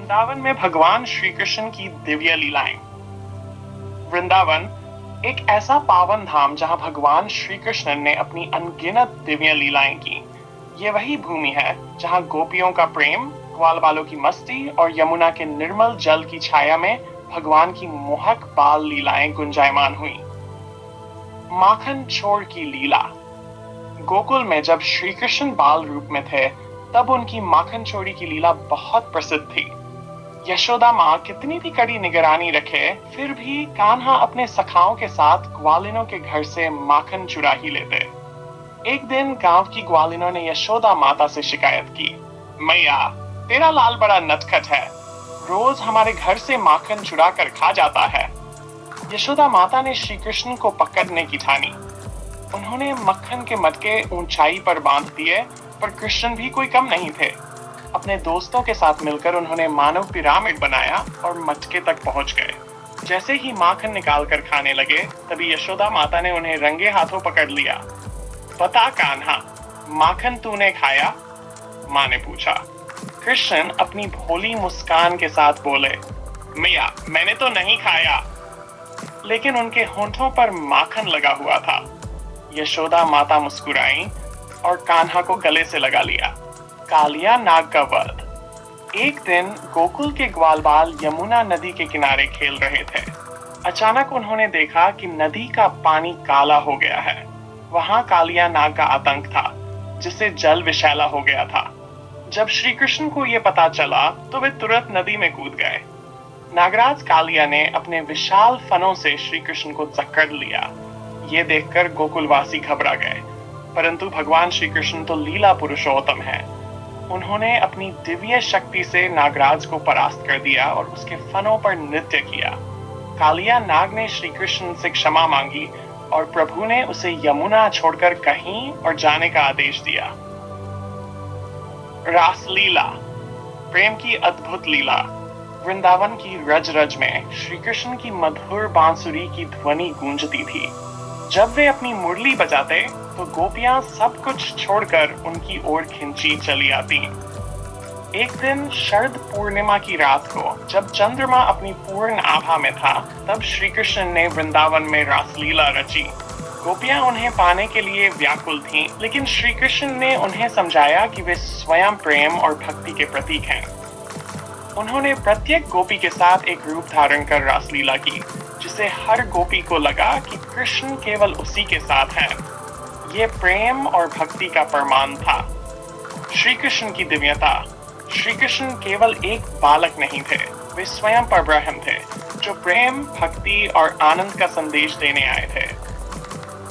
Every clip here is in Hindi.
वृंदावन में भगवान श्री कृष्ण की दिव्य लीलाएं। वृंदावन एक ऐसा पावन धाम जहां भगवान श्री कृष्ण ने अपनी अनगिनत दिव्य लीलाएं की। ये वही भूमि है जहां गोपियों का प्रेम, ग्वाल बालों की मस्ती और यमुना के निर्मल जल की छाया में भगवान की मोहक बाल लीलाएं गुंजायमान हुई। माखन छोड़ की लीला। गोकुल में जब श्री कृष्ण बाल रूप में थे, तब उनकी माखन चोरी की लीला बहुत प्रसिद्ध थी। यशोदा माँ कितनी भी कड़ी निगरानी रखे, फिर भी कान्हा अपने सखाओं के साथ ग्वालिनों के घर से माखन चुरा ही लेते। एक दिन गांव की ग्वालिनों ने यशोदा माता से शिकायत की, मैया, तेरा लाल बड़ा नटखट है, रोज हमारे घर से माखन चुरा कर खा जाता है। यशोदा माता ने श्री कृष्ण को पकड़ने की ठानी। उन्होंने मक्खन के मटके ऊंचाई पर बांध दिए, पर कृष्ण भी कोई कम नहीं थे। अपने दोस्तों के साथ मिलकर उन्होंने मानव पिरामिड बनाया और मटके तक पहुंच गए। जैसे ही माखन निकाल कर खाने लगे, तभी यशोदा माता ने उन्हें रंगे हाथों पकड़ लिया। बता कान्हा, माखन तूने खाया? माँ ने पूछा। कृष्ण अपनी भोली मुस्कान के साथ बोले, मैया, मैंने तो नहीं खाया। लेकिन उनके होंठों पर माखन लगा हुआ था। यशोदा माता मुस्कुराई और कान्हा को गले से लगा लिया। कालिया नाग का वध। एक दिन गोकुल के ग्वालबाल यमुना नदी के किनारे खेल रहे थे। अचानक उन्होंने देखा कि नदी का पानी काला हो गया है। वहां कालिया नाग का आतंक था, जिससे जल विषैला हो गया था। जब श्री कृष्ण को यह पता चला, तो वे तुरंत नदी में कूद गए। नागराज कालिया ने अपने विशाल फनों से श्री कृष्ण को जकड़ लिया। ये देखकर गोकुलवासी घबरा गए, परंतु भगवान श्री कृष्ण तो लीला पुरुषोत्तम है। उन्होंने अपनी दिव्य शक्ति से नागराज को परास्त कर दिया और उसके फनों पर नृत्य किया। कालिया नाग ने श्री कृष्ण से क्षमा मांगी और प्रभु ने उसे यमुना छोड़कर कहीं और जाने का आदेश दिया। रासलीला, प्रेम की अद्भुत लीला। वृंदावन की रज रज में श्री कृष्ण की मधुर बांसुरी की ध्वनि गूंजती थी। जब वे अपनी मुरली बजाते, तो गोपियां सब कुछ छोड़कर उनकी ओर खिंची चली आती। एक दिन शरद पूर्णिमा की रात को, जब चंद्रमा अपनी पूर्ण आभा में था, तब श्री कृष्ण ने वृंदावन में रासलीला रची। गोपियां उन्हें पाने के लिए व्याकुल थीं, लेकिन श्री कृष्ण ने उन्हें समझाया कि वे स्वयं प्रेम और भक्ति के प्रतीक हैं। उन्होंने प्रत्येक गोपी के साथ एक रूप धारण कर रासलीला की, जिसे हर गोपी को लगा कि कृष्ण केवल उसी के साथ हैं। ये प्रेम और भक्ति का प्रमाण था। श्री कृष्ण की दिव्यता। श्री कृष्ण केवल एक बालक नहीं थे, वे स्वयं परब्रह्म थे, जो प्रेम, भक्ति और आनंद का संदेश देने आए थे।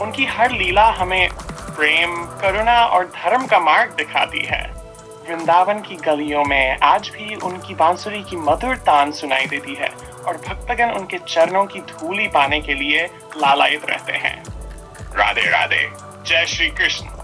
उनकी हर लीला हमें प्रेम, करुणा और धर्म का मार्ग दिखाती है। वृंदावन की गलियों में आज भी उनकी बांसुरी की मधुर तान सुनाई देती है और भक्तगण उनके चरणों की धूली पाने के लिए लालायित रहते हैं। राधे राधे। जय श्री कृष्ण।